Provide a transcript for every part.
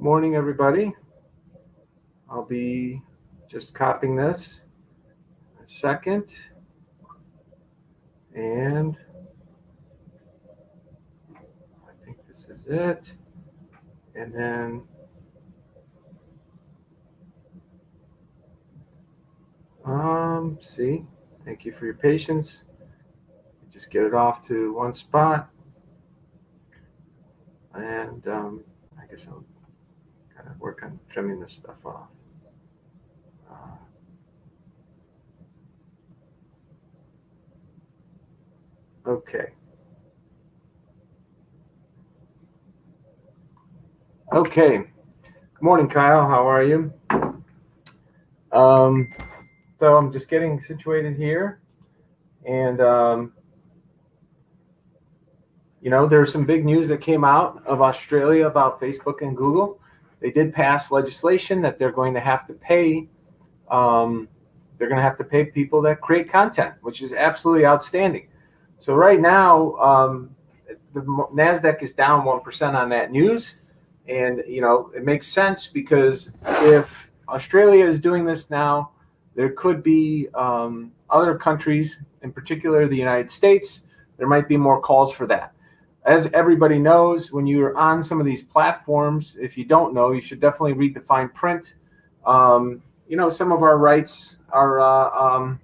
Morning, everybody. I'll be just copying this a second. And I think this is it. And then see, thank you for your patience. Just get it off to one spot. And I guess I'll kind of work on trimming this stuff off. Okay. Okay. Good morning, Kyle. How are you? So I'm just getting situated here. And, there's some big news that came out of Australia about Facebook and Google. They did pass legislation that they're going to have to pay. They're going to have to pay people that create content, which is absolutely outstanding. So right now, the NASDAQ is down 1% on that news. And, it makes sense because if Australia is doing this now, there could be other countries, in particular the United States, there might be more calls for that. As everybody knows, when you're on some of these platforms, if you don't know, you should definitely read the fine print. Some of our rights are,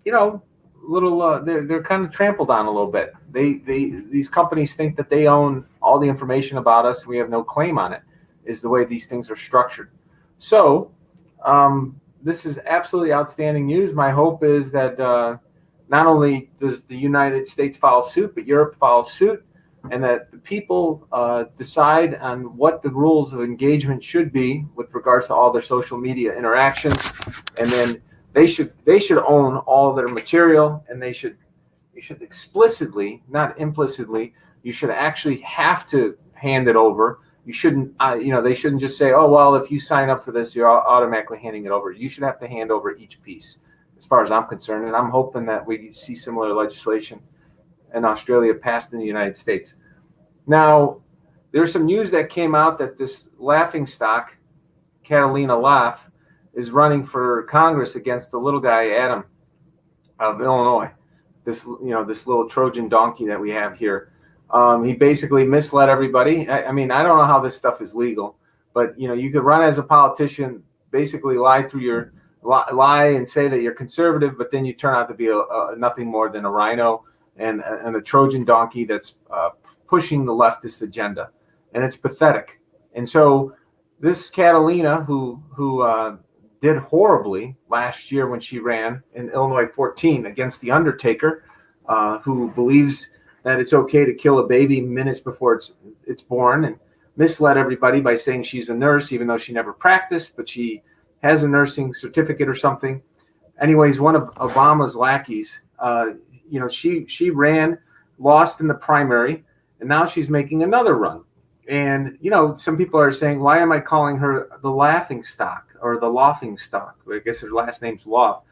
they're kind of trampled on a little bit. These companies think that they own all the information about us. We have no claim on it, is the way these things are structured. So this is absolutely outstanding news. My hope is that not only does the United States file suit, but Europe files suit, and that the people decide on what the rules of engagement should be with regards to all their social media interactions, and then they should own all their material, and you should explicitly, not implicitly, you should actually have to hand it over. You shouldn't, they shouldn't just say, oh, well, if you sign up for this, you're automatically handing it over. You should have to hand over each piece, as far as I'm concerned. And I'm hoping that we see similar legislation in Australia passed in the United States. Now, there's some news that came out that this laughingstock, Catalina Laugh, is running for Congress against the little guy, Adam, of Illinois. This little Trojan donkey that we have here. He basically misled everybody. I don't know how this stuff is legal, but you could run as a politician, basically lie and say that you're conservative, but then you turn out to be nothing more than a rhino and a Trojan donkey that's pushing the leftist agenda, and it's pathetic. And so this Catalina, who did horribly last year when she ran in Illinois 14 against the Undertaker, who believes that it's okay to kill a baby minutes before it's born, and misled everybody by saying she's a nurse, even though she never practiced, but she has a nursing certificate or something. Anyways, one of Obama's lackeys, she ran, lost in the primary, and now she's making another run. And, some people are saying, why am I calling her the laughing stock or the laughing stock? I guess her last name's Laugh.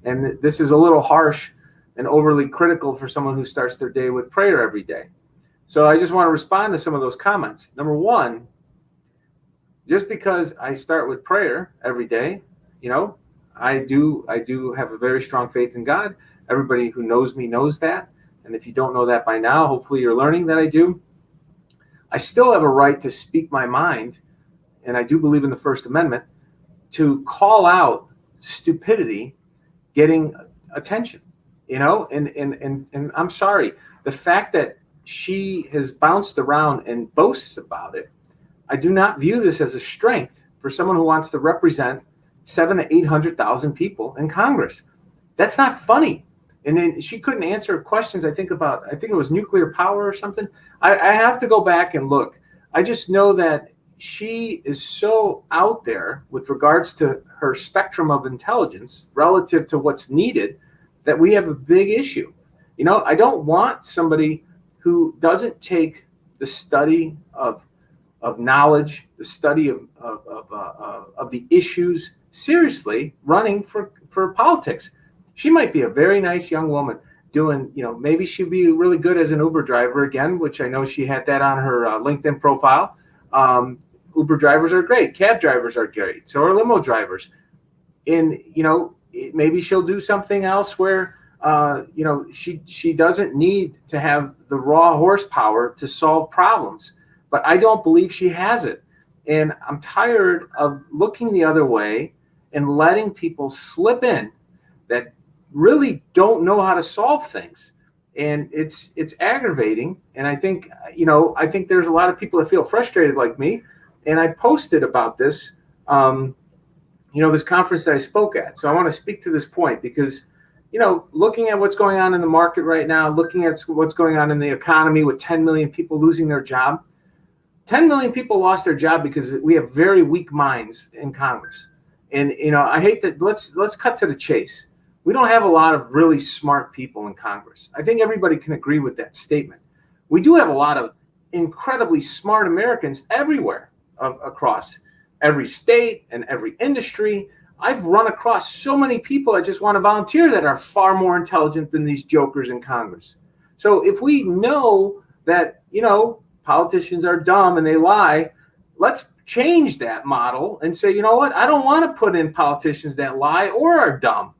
And this is a little harsh and overly critical for someone who starts their day with prayer every day. So I just want to respond to some of those comments. Number one, just because I start with prayer every day, I do have a very strong faith in God. Everybody who knows me knows that. And if you don't know that by now, hopefully you're learning that I do. I still have a right to speak my mind, and I do believe in the First Amendment, to call out stupidity getting attention, and I'm sorry. The fact that she has bounced around and boasts about it, I do not view this as a strength for someone who wants to represent 700,000 to 800,000 people in Congress. That's not funny. And then she couldn't answer questions, I think it was nuclear power or something. I have to go back and look. I just know that she is so out there with regards to her spectrum of intelligence relative to what's needed that we have a big issue. I don't want somebody who doesn't take the study of knowledge, the study of the issues seriously running for politics. She might be a very nice young woman doing, maybe she'd be really good as an Uber driver again, which I know she had that on her LinkedIn profile. Uber drivers are great. Cab drivers are great. So are limo drivers. And, maybe she'll do something else where, she doesn't need to have the raw horsepower to solve problems. But I don't believe she has it. And I'm tired of looking the other way and letting people slip in that really don't know how to solve things. And it's aggravating. And I think there's a lot of people that feel frustrated like me. And I posted about this, this conference that I spoke at. So I want to speak to this point because, looking at what's going on in the market right now, looking at what's going on in the economy with 10 million people losing their job, 10 million people lost their job because we have very weak minds in Congress. And, I hate that. Let's cut to the chase. We don't have a lot of really smart people in Congress. I think everybody can agree with that statement. We do have a lot of incredibly smart Americans everywhere across every state and every industry. I've run across so many people that just want to volunteer that are far more intelligent than these jokers in Congress. So if we know that, politicians are dumb and they lie, let's change that model and say, you know what? I don't want to put in politicians that lie or are dumb.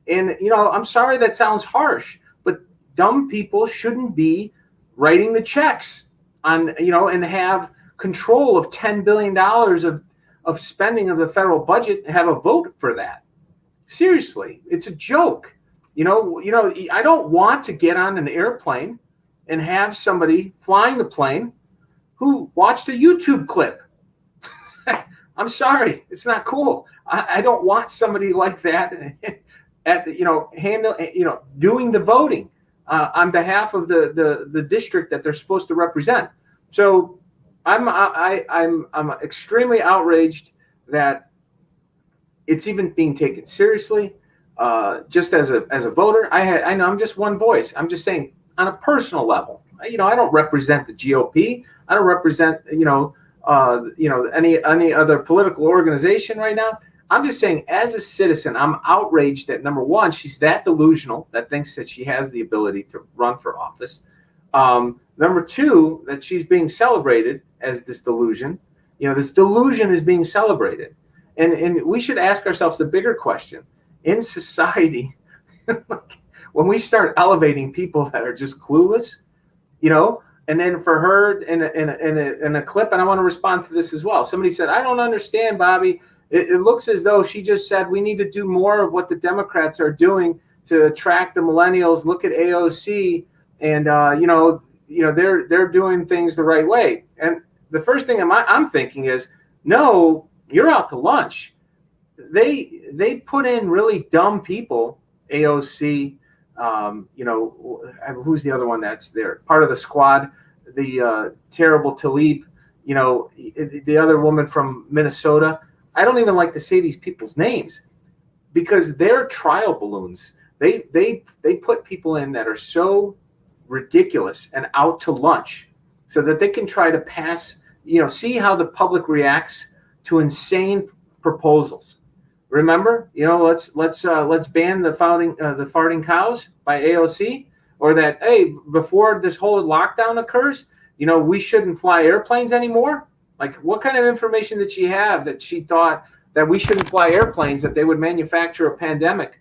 And, I'm sorry that sounds harsh, but dumb people shouldn't be writing the checks on, and have control of $10 billion of spending of the federal budget and have a vote for that. Seriously, it's a joke. I don't want to get on an airplane and have somebody flying the plane who watched a YouTube clip. I'm sorry, it's not cool. I don't want somebody like that at doing the voting on behalf of the district that they're supposed to represent. So I'm extremely outraged that it's even being taken seriously. Just as a voter, I know I'm just one voice. I'm just saying on a personal level. I don't represent the GOP. I don't represent any other political organization right now. I'm just saying, as a citizen, I'm outraged that, number one, she's that delusional that thinks that she has the ability to run for office. Number two, that she's being celebrated as this delusion. This delusion is being celebrated. And we should ask ourselves the bigger question. In society, when we start elevating people that are just clueless, and then for her in a clip, and I want to respond to this as well. Somebody said, I don't understand, Bobby. It looks as though she just said we need to do more of what the Democrats are doing to attract the millennials. Look at AOC, and they're doing things the right way. And the first thing I'm thinking is, no, you're out to lunch. They put in really dumb people. AOC, who's the other one that's there? Part of the squad, the terrible Tlaib, the other woman from Minnesota. I don't even like to say these people's names because they're trial balloons. They put people in that are so ridiculous and out to lunch so that they can try to pass, see how the public reacts to insane proposals. Remember, let's ban the farting cows by AOC, or that, hey, before this whole lockdown occurs, we shouldn't fly airplanes anymore. Like, what kind of information did she have that she thought that we shouldn't fly airplanes, that they would manufacture a pandemic?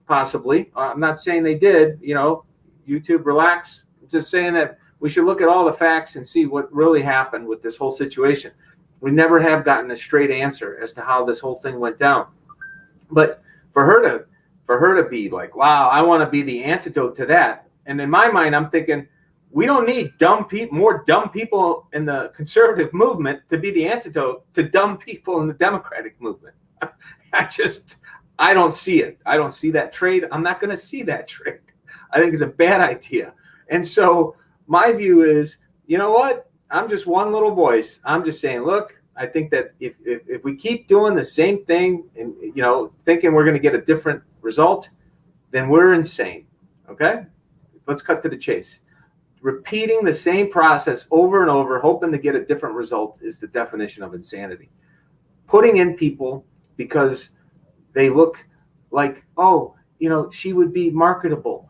Possibly. I'm not saying they did. YouTube, relax. I'm just saying that we should look at all the facts and see what really happened with this whole situation. We never have gotten a straight answer as to how this whole thing went down. But for her to be like, wow, I want to be the antidote to that. And in my mind, I'm thinking, we don't need more dumb people in the conservative movement to be the antidote to dumb people in the Democratic movement. I don't see it. I don't see that trade. I'm not going to see that trade. I think it's a bad idea. And so my view is, you know what? I'm just one little voice. I'm just saying, look, I think that if we keep doing the same thing and, thinking we're going to get a different result, then we're insane. Okay? Let's cut to the chase. Repeating the same process over and over, hoping to get a different result, is the definition of insanity. Putting in people because they look like, she would be marketable.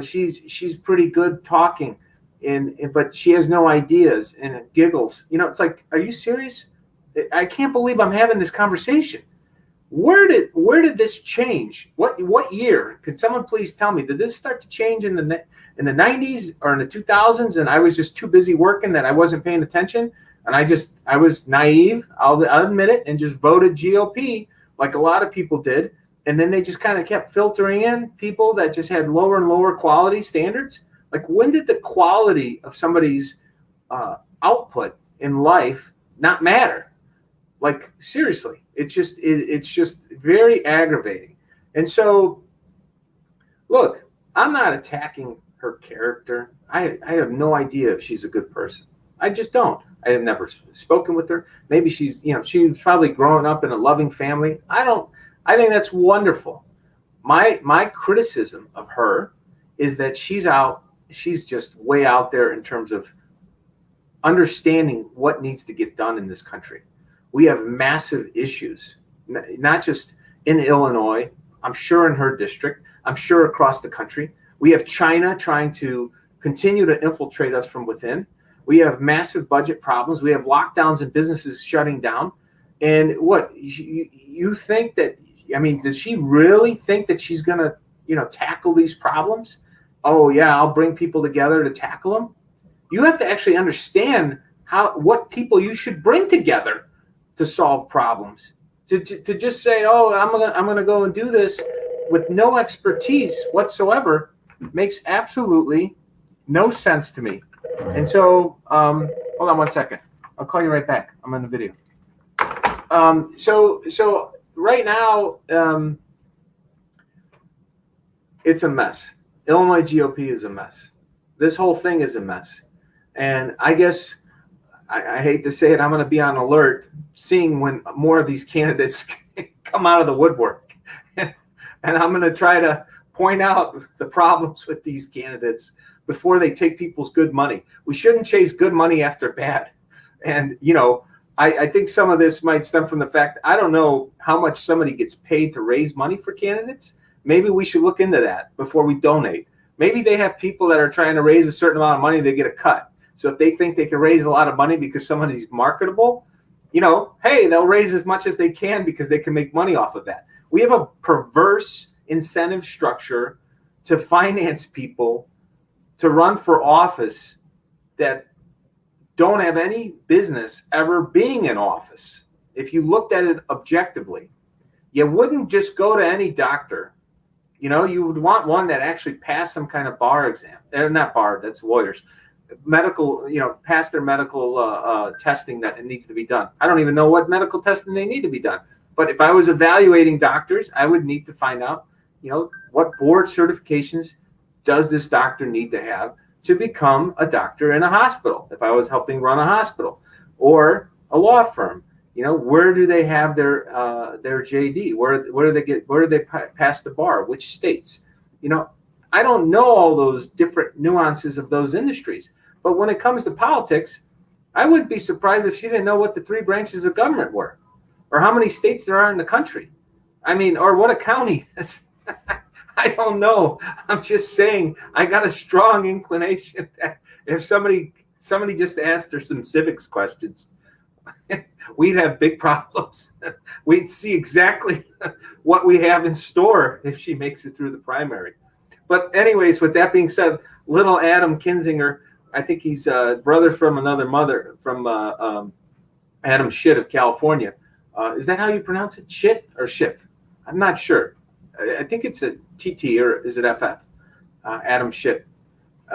She's pretty good talking. but she has no ideas and it giggles. It's like, are you serious? I can't believe I'm having this conversation. Where did this change? What year? Could someone please tell me? Did this start to change in the 90s or in the 2000s? And I was just too busy working that I wasn't paying attention, and I was naive. I'll admit it, and just voted GOP like a lot of people did. And then they just kind of kept filtering in people that just had lower and lower quality standards. Like, when did the quality of somebody's output in life not matter? Like, seriously, it's just very aggravating. And so, look, I'm not attacking her character. I have no idea if she's a good person. I just don't. I have never spoken with her. Maybe she's probably growing up in a loving family. I think that's wonderful. My criticism of her is that she's just way out there in terms of understanding what needs to get done in this country. We have massive issues, not just in Illinois, I'm sure in her district, I'm sure across the country. We have China trying to continue to infiltrate us from within. We have massive budget problems. We have lockdowns and businesses shutting down. And what, you think that, does she really think that she's going to, tackle these problems? Oh, yeah, I'll bring people together to tackle them. You have to actually understand what people you should bring together to solve problems. To just say, oh, I'm gonna go and do this with no expertise whatsoever makes absolutely no sense to me. And so, hold on one second. I'll call you right back. I'm on the video. So right now, it's a mess. Illinois GOP is a mess. This whole thing is a mess. And I guess, I hate to say it, I'm going to be on alert seeing when more of these candidates come out of the woodwork. And I'm going to try to point out the problems with these candidates before they take people's good money. We shouldn't chase good money after bad. And, I think some of this might stem from the fact, I don't know how much somebody gets paid to raise money for candidates. Maybe we should look into that before we donate. Maybe they have people that are trying to raise a certain amount of money, they get a cut. So if they think they can raise a lot of money because somebody's marketable, hey, they'll raise as much as they can because they can make money off of that. We have a perverse incentive structure to finance people to run for office that don't have any business ever being in office. If you looked at it objectively, you wouldn't just go to any doctor. You would want one that actually passed some kind of bar exam. Not bar, that's lawyers. Medical, pass their medical testing that it needs to be done. I don't even know what medical testing they need to be done. But if I was evaluating doctors, I would need to find out, what board certifications does this doctor need to have to become a doctor in a hospital? If I was helping run a hospital or a law firm, where do they have their JD? Where do they pass the bar? Which states? I don't know all those different nuances of those industries. But when it comes to politics, I wouldn't be surprised if she didn't know what the three branches of government were or how many states there are in the country. Or what a county is. I don't know. I'm just saying I got a strong inclination that if somebody just asked her some civics questions, we'd have big problems. We'd see exactly what we have in store if she makes it through the primary. But anyways, with that being said, little Adam Kinzinger, I think he's a brother from another mother, from Adam Schiff of California. Is that how you pronounce it? Schiff or Schiff? I'm not sure. I think it's a TT, or is it FF? Adam Schiff.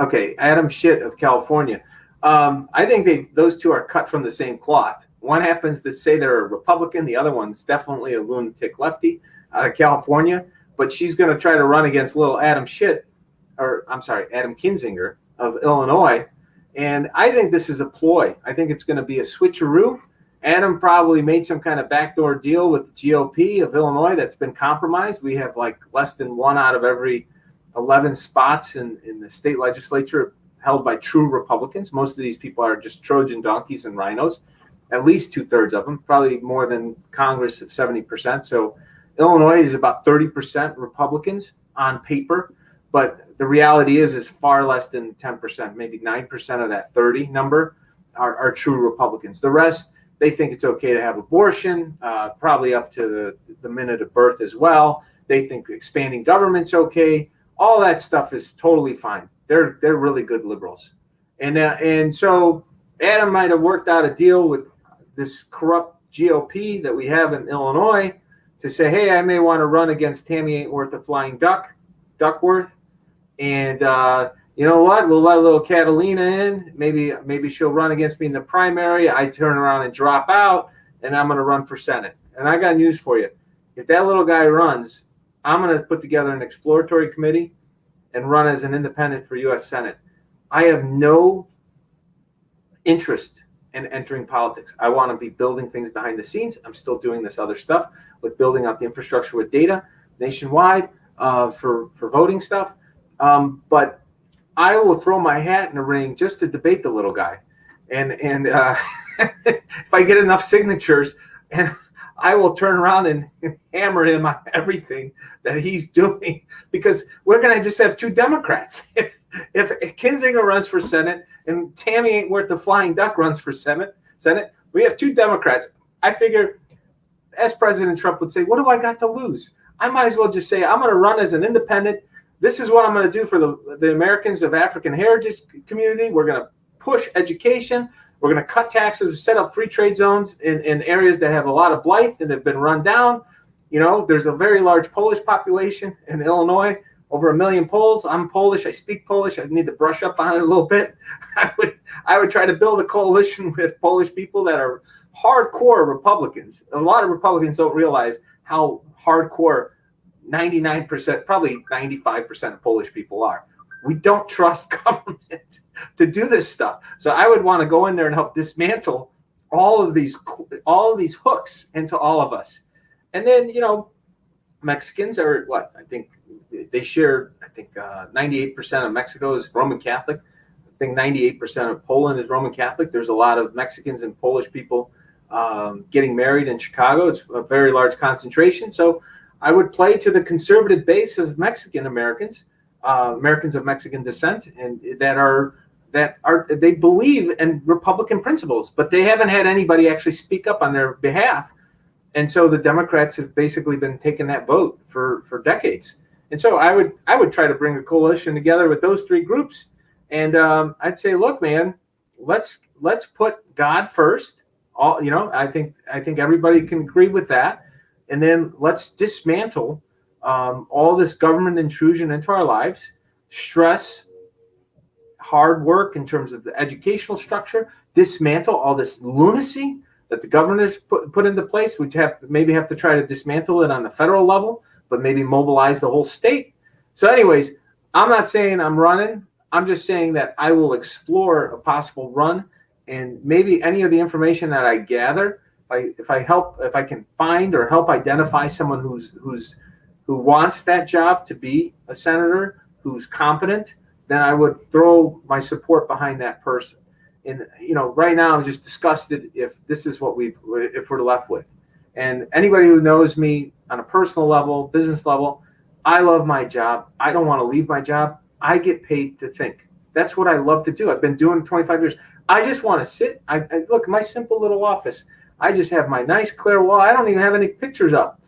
Okay, Adam Schiff of California. I think those two are cut from the same cloth. One happens to say they're a Republican. The other one's definitely a lunatic lefty out of California. But she's going to try to run against little Adam Schiff, Adam Kinzinger of Illinois. And I think this is a ploy. I think it's going to be a switcheroo. Adam probably made some kind of backdoor deal with the GOP of Illinois that's been compromised. We have like less than 1 out of every 11 spots in the state legislature held by true Republicans. Most of these people are just Trojan donkeys and rhinos, at least 2/3 of them, probably more than Congress of 70%. So Illinois is about 30% Republicans on paper. But the reality is far less than 10%, maybe 9% of that 30 number are true Republicans. The rest, they think it's okay to have abortion, probably up to the minute of birth as well. They think expanding government's okay. All that stuff is totally fine. They're really good liberals. And so Adam might have worked out a deal with this corrupt GOP that we have in Illinois to say, hey, I may want to run against Tammy Ain't Worth a Flying Duckworth. And you know what? We'll let little Catalina in. Maybe she'll run against me in the primary. I turn around and drop out, and I'm going to run for Senate. And I got news for you. If that little guy runs, I'm going to put together an exploratory committee and run as an independent for U.S. Senate. I have no interest in entering politics. I want to be building things behind the scenes. I'm still doing this other stuff with building out the infrastructure with data nationwide for voting stuff. But I will throw my hat in the ring just to debate the little guy. And if I get enough signatures, and I will turn around and hammer him on everything that he's doing, because we're going to just have two Democrats. If Kinzinger runs for Senate and Tammy Ain't Worth the Flying Duck runs for Senate, we have two Democrats. I figure, as President Trump would say, what do I got to lose? I might as well just say, I'm going to run as an independent. This is what I'm going to do for the Americans of African heritage community. We're going to push education. We're going to cut taxes, set up free trade zones in areas that have a lot of blight and have been run down. You know, there's a very large Polish population in Illinois, over 1 million Poles. I'm Polish. I speak Polish. I need to brush up on it a little bit. I would try to build a coalition with Polish people that are hardcore Republicans. A lot of Republicans don't realize how hardcore 99%, probably 95% of Polish people are. We don't trust government to do this stuff. So I would want to go in there and help dismantle all of these hooks into all of us. And then, you know, Mexicans are what? I think they share, 98% of Mexico is Roman Catholic. I think 98% of Poland is Roman Catholic. There's a lot of Mexicans and Polish people getting married in Chicago. It's a very large concentration. So I would play to the conservative base of Mexican Americans, Americans of Mexican descent, and they believe in Republican principles, but they haven't had anybody actually speak up on their behalf. And so the Democrats have basically been taking that vote for decades. And so I would try to bring a coalition together with those three groups. And I'd say, look, man, let's put God first. I think everybody can agree with that. And then let's dismantle all this government intrusion into our lives, stress, hard work in terms of the educational structure, dismantle all this lunacy that the governors put into place. We'd have to try to dismantle it on the federal level, but maybe mobilize the whole state. So anyways, I'm not saying I'm running. I'm just saying that I will explore a possible run, and maybe any of the information that I gather, if I can find or help identify someone who wants that job to be a senator, who's competent, then I would throw my support behind that person. And right now I'm just disgusted if this is what if we're left with. And anybody who knows me on a personal level, business level, I love my job. I don't want to leave my job. I get paid to think. That's what I love to do. I've been doing it 25 years. I just want to sit. I look, my simple little office. I just have my nice clear wall. I don't even have any pictures up.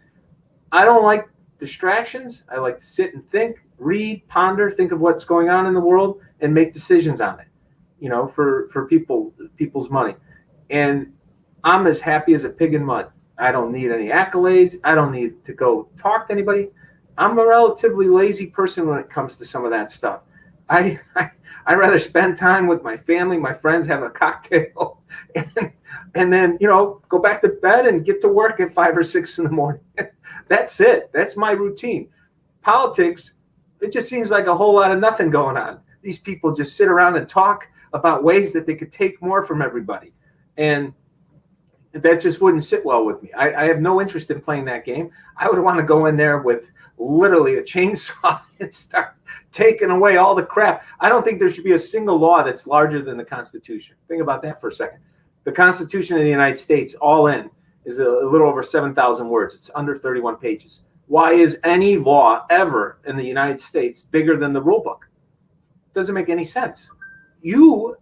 I don't like distractions. I like to sit and think, read, ponder, think of what's going on in the world, and make decisions on it, for people's money. And I'm as happy as a pig in mud. I don't need any accolades. I don't need to go talk to anybody. I'm a relatively lazy person when it comes to some of that stuff. I'd rather spend time with my family, my friends, have a cocktail, and then, go back to bed and get to work at 5 or 6 in the morning. That's it. That's my routine. Politics, it just seems like a whole lot of nothing going on. These people just sit around and talk about ways that they could take more from everybody. And that just wouldn't sit well with me. I have no interest in playing that game. I would want to go in there with literally a chainsaw and start taking away all the crap. I don't think there should be a single law that's larger than the Constitution. Think about that for a second. The Constitution of the United States, all in, is a little over 7,000 words. It's under 31 pages. Why is any law ever in the United States bigger than the rule book? Doesn't make any sense.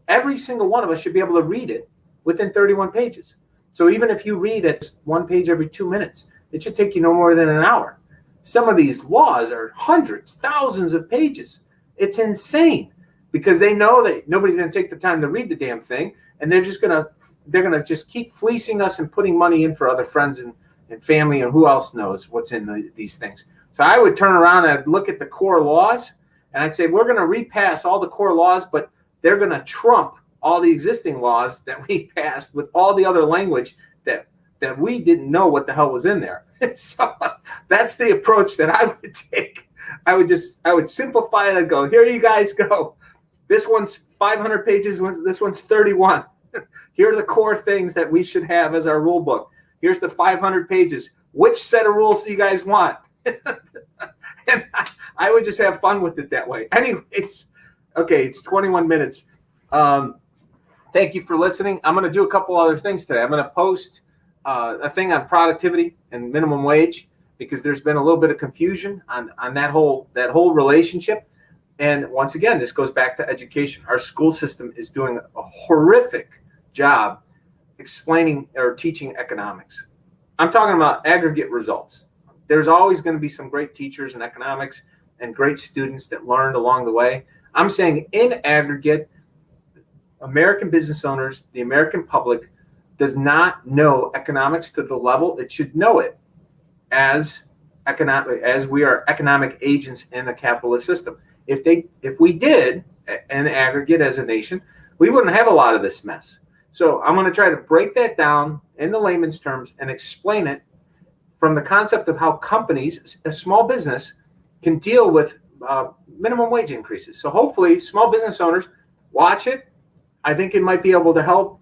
Every single one of us should be able to read it within 31 pages. So even if you read it one page every 2 minutes, it should take you no more than an hour. Some of these laws are hundreds, thousands of pages. It's insane because they know that nobody's going to take the time to read the damn thing, and they're going to just keep fleecing us and putting money in for other friends and family, and who else knows what's in these things. So I would turn around and I'd look at the core laws, and I'd say we're going to repass all the core laws, but they're going to trump all the existing laws that we passed with all the other language that we didn't know what the hell was in there. So that's the approach that I would take. I would simplify it and go, here you guys go. This one's 500 pages. This one's 31. Here are the core things that we should have as our rule book. Here's the 500 pages. Which set of rules do you guys want? And I would just have fun with it that way. Anyways, okay, it's 21 minutes. Thank you for listening. I'm going to do a couple other things today. I'm going to post a thing on productivity and minimum wage because there's been a little bit of confusion on that whole relationship. And once again, this goes back to education. Our school system is doing a horrific job explaining or teaching economics. I'm talking about aggregate results. There's always going to be some great teachers in economics and great students that learned along the way. I'm saying in aggregate, American business owners, the American public, does not know economics to the level it should know it as we are economic agents in the capitalist system. If we did in aggregate as a nation, we wouldn't have a lot of this mess. So I'm going to try to break that down in the layman's terms and explain it from the concept of how companies, a small business, can deal with minimum wage increases. So hopefully small business owners watch it. I think it might be able to help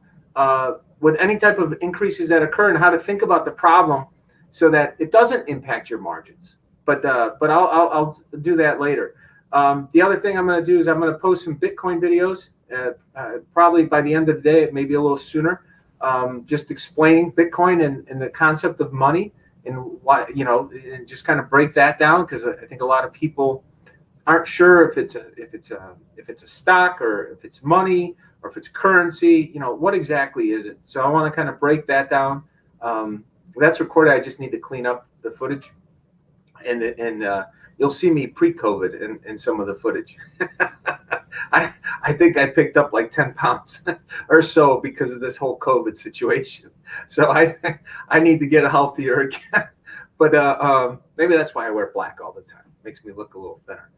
with any type of increases that occur and how to think about the problem so that it doesn't impact your margins. But I'll do that later. The other thing I'm going to do is I'm going to post some Bitcoin videos probably by the end of the day, maybe a little sooner, just explaining Bitcoin and the concept of money and why, and just kind of break that down because I think a lot of people aren't sure if it's a stock or if it's money or if it's currency, what exactly is it? So I want to kind of break that down. That's recorded. I just need to clean up the footage, and you'll see me pre-COVID in some of the footage. I think I picked up like 10 pounds or so because of this whole COVID situation. So I need to get healthier again. But maybe that's why I wear black all the time. Makes me look a little thinner.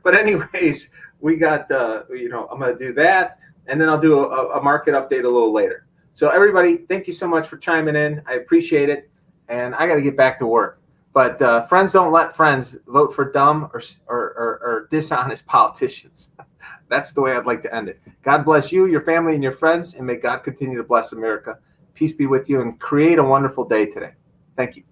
but anyways, we got I'm going to do that, and then I'll do a market update a little later. So everybody, thank you so much for chiming in. I appreciate it, and I got to get back to work. But friends don't let friends vote for dumb or dishonest politicians. That's the way I'd like to end it. God bless you, your family, and your friends, and may God continue to bless America. Peace be with you, and create a wonderful day today. Thank you.